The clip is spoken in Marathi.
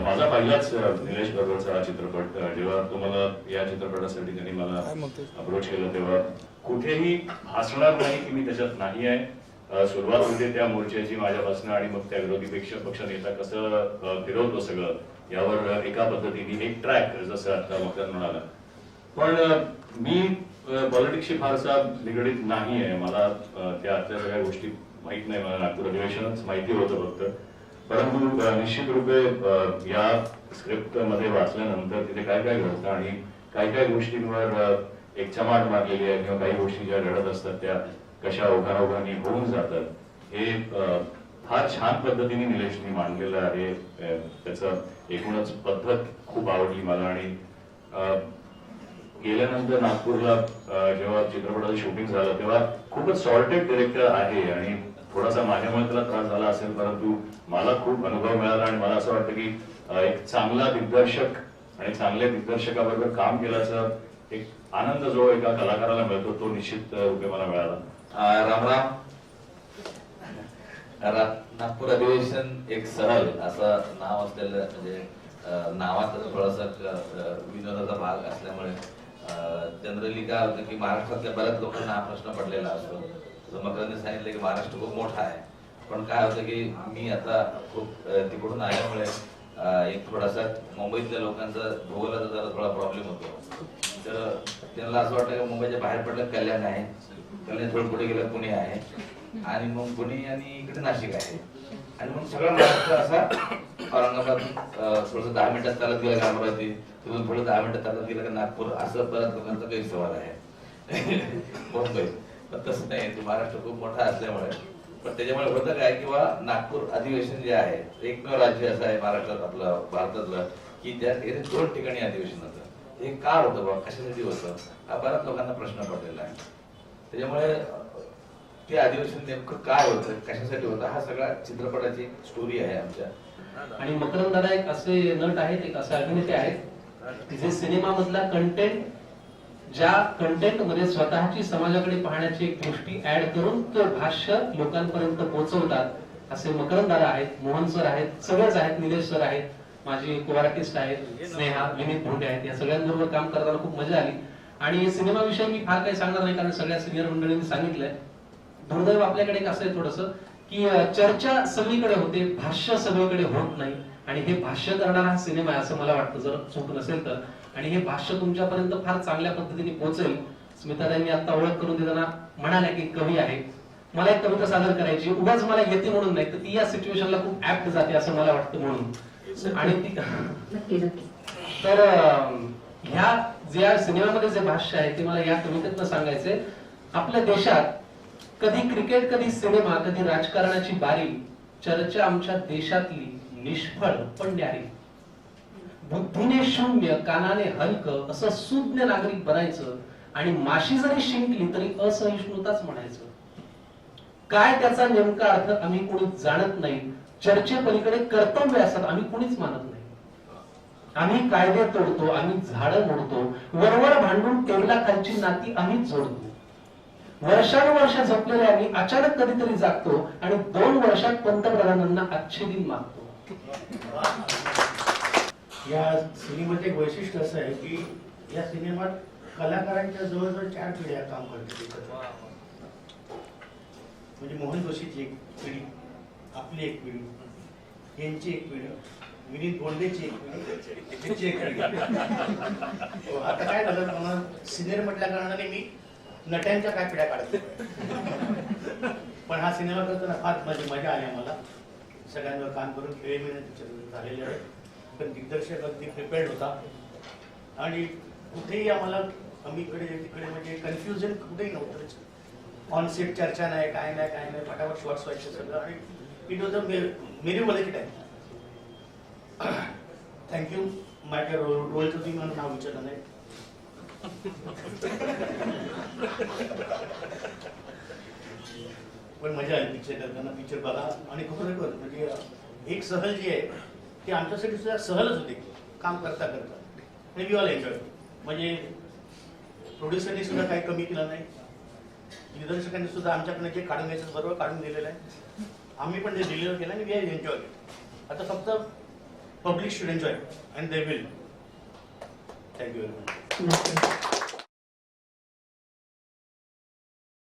माझा पहिलाच निलेश बरोबरचा हा चित्रपट. जेव्हा तुम्हाला या चित्रपटासाठी त्यांनी मला अप्रोच केलं तेव्हा कुठेही भासणार नाही की मी त्याच्यात नाही आहे. सुरुवात होते त्या मोर्चाची माझ्यापासून आणि मग त्या विरोधी पक्ष नेता कसं फिरवतो सगळं यावर एका पद्धतीने एक ट्रॅक जसं आता मकरंद म्हणाला. पण मी पॉलिटिक्सशी फारसा निगडीत नाही आहे. मला त्या सगळ्या गोष्टी माहित नाही. मला नागपूर अधिवेशनच माहिती होतं फक्त. परंतु निश्चित रूपे या स्क्रिप्ट मध्ये वाचल्यानंतर तिथे काय काय घडतं आणि काय काय गोष्टींवर एक चमाट मारलेली आहे किंवा काही गोष्टी ज्या घडत असतात त्या कशा ओघाओघांनी होऊन जातात हे फार छान पद्धतीने निलेशनी मांडलेलं आहे. त्याचं एकूणच पद्धत खूप आवडली मला. आणि गेल्यानंतर नागपूरला जेव्हा चित्रपटाचं शूटिंग झालं तेव्हा खूपच सॉर्टेड डिरेक्टर आहे आणि थोडासा माझ्यामुळे त्याला त्रास झाला असेल परंतु मला खूप अनुभव मिळाला आणि मला असं वाटतं की एक चांगला दिग्दर्शक आणि चांगल्या दिग्दर्शकाबरोबर काम केल्याचा एक आनंद जो एका कलाकाराला मिळतो तो निश्चित रूपे मला मिळाला. राम राम. नागपूर अधिवेशन एक सहल असं नाव असलेलं म्हणजे नावात थोडासा विनोदाचा भाग असल्यामुळे जनरली काय होतं की महाराष्ट्रातल्या बऱ्याच लोकांना हा प्रश्न पडलेला असतो. मकरंदने सांगितलं की महाराष्ट्र खूप मोठा आहे पण काय होतं की मी आता खूप तिकडून आल्यामुळे एक थोडासा मुंबईतल्या लोकांचा भूगोलाचा जरा थोडा प्रॉब्लेम होतो. तर त्यांना असं वाटतं की मुंबईच्या बाहेर पडलं कल्याण आहे, कल्याण थोडं पुढे गेलं पुणे आहे आणि मग पुणे आणि इकडे नाशिक आहे आणि मग सगळं महाराष्ट्र असा औरंगाबाद थोडस 10 मिनिटात चालत गेलं का अमरावती, तिथून थोडं 10 मिनिटात चालत गेलं का नागपूर, असं परत लोकांचा काही सवाल आहे मुंबई. पण तसं नाही, महाराष्ट्र खूप मोठा असल्यामुळे. पण त्याच्यामुळे होतं काय किंवा नागपूर अधिवेशन जे आहे एकमेव राज्य असं आहे महाराष्ट्रात आपलं भारतातलं की त्या 2 ठिकाणी अधिवेशन होतं. हे का होतं बाबा, कशासाठी होतं हा बऱ्याच लोकांना प्रश्न पडलेला आहे. त्याच्यामुळे ते अधिवेशन नेमकं काय होतं, कशासाठी होतं, हा सगळा चित्रपटाची स्टोरी आहे आमच्या. आणि मकरंद दादा एक असे नट आहेत, एक असे अभिनेते आहेत जे सिनेमामधला कंटेंट ज्या कंटेंट मध्ये स्वतःची समाजाकडे पाहण्याची एक दृष्टी ऍड करून तो भाष्य लोकांपर्यंत पोहोचवतात. असे मकरंद दादा आहेत, मोहन सर आहेत, सगळेच आहेत, निलेश सर आहेत, माझी को आर्टिस्ट आहेत, स्नेहा, विनीत भोंडे आहेत. या सगळ्यांबरोबर काम करताना खूप मजा आली. आणि सिनेमाविषयी मी फार काही सांगणार नाही कारण सगळ्या सिनियर मंडळींनी सांगितलंय. दुर्दैव आपल्याकडे एक असं आहे थोडस की चर्चा सगळीकडे होते, भाष्य सगळीकडे होत नाही. आणि हे भाष्य करणारा हा सिनेमा आहे असं मला वाटतं, जर चूक नसेल तर. आणि हे भाष्य तुमच्यापर्यंत फार चांगल्या पद्धतीने पोहोचेल. स्मिताताईंनी आता ओळख करून देताना म्हणाल्या की कवी आहे, मला एक कविता सादर करायची, उगाच मला येते म्हणून नाही तर ती या सिच्युएशनला खूप ऍप्ट जाते असं मला वाटतं म्हणून. आणि ती तर ह्या ज्या सिनेमामध्ये जे भाष्य आहे ते मला या कवितेतनं सांगायचंय. आपल्या देशात कधी क्रिकेट, कधी सिनेमा, कधी राजकारणाची बारी, चर्चा आमच्या देशातली निष्फळ पण न्यारी. बुद्धीने शून्य, कानाने हलकं असं सुज्ञ नागरिक बनायचं आणि माशी जरी शिंकली तरी असहिष्णुताच म्हणायचं. काय त्याचा नेमका अर्थ आम्ही कोणीच जाणत नाही. चर्चे पलीकडे कर्तव्य असतात आम्ही कोणीच मानत नाही. आम्ही कायदे तोडतो, आम्ही झाडं मोडतो, वरवर भांडून टेबलाखालची नाती आम्हीच जोडतो. वर्षानुवर्ष जपलेले आम्ही अचानक कधीतरी जागतो आणि 2 वर्षात पंतप्रधानांना अच्छे दिन मागतो. या सिनेमाचं एक वैशिष्ट्य असं आहे की या सिनेमात कलाकारांच्या जवळजवळ 4 पिढ्या काम करतात. म्हणजे मोहन जोशीची एक पिढी, आपली एक पिढी, यांची एक पिढी, विनीत बोंडेची एक पिढी, त्यांची एक पिढी. आता काय झालं, मला सिनियर म्हटल्या कारणाने मी नट्यांच्या काय पिढ्या काढतो. पण हा सिनेमा करताना फार मजा आली आम्हाला. सगळ्यांवर काम करून खेळ मिळण्याचे झालेले आहे. पण दिग्दर्शक अगदी प्रिपेअर्ड होता आणि कुठेही आम्हाला आम्ही इकडे तिकडे म्हणजे कन्फ्युजन कुठेही नव्हतं. ऑन सेट चर्चा नाही, काय नाही, फटाफट शॉर्ट्स व्हायचे सगळं आणि it was a merry wallet time. Thank you. माझ्या रोलचं तुम्ही मला नाव विचारलं नाही. पण मजा आली पिक्चर करताना. पिक्चर बघा आणि खरोखर म्हणजे एक सहल जी आहे ती आमच्यासाठी सुद्धा सहलच होती काम करता करता. आणि वी ऑल एन्जॉय. म्हणजे प्रोड्युसरनी सुद्धा काही कमी केलं नाही, दिग्दर्शकांनी सुद्धा आमच्याकडनं जे काढून घ्यायचं बरोबर काढून दिलेलं आहे. आम्ही पण ते डिलिव्हर केलं आणि वी आर एन्जॉय. आता फक्त public should enjoy and they will. Thank you very much.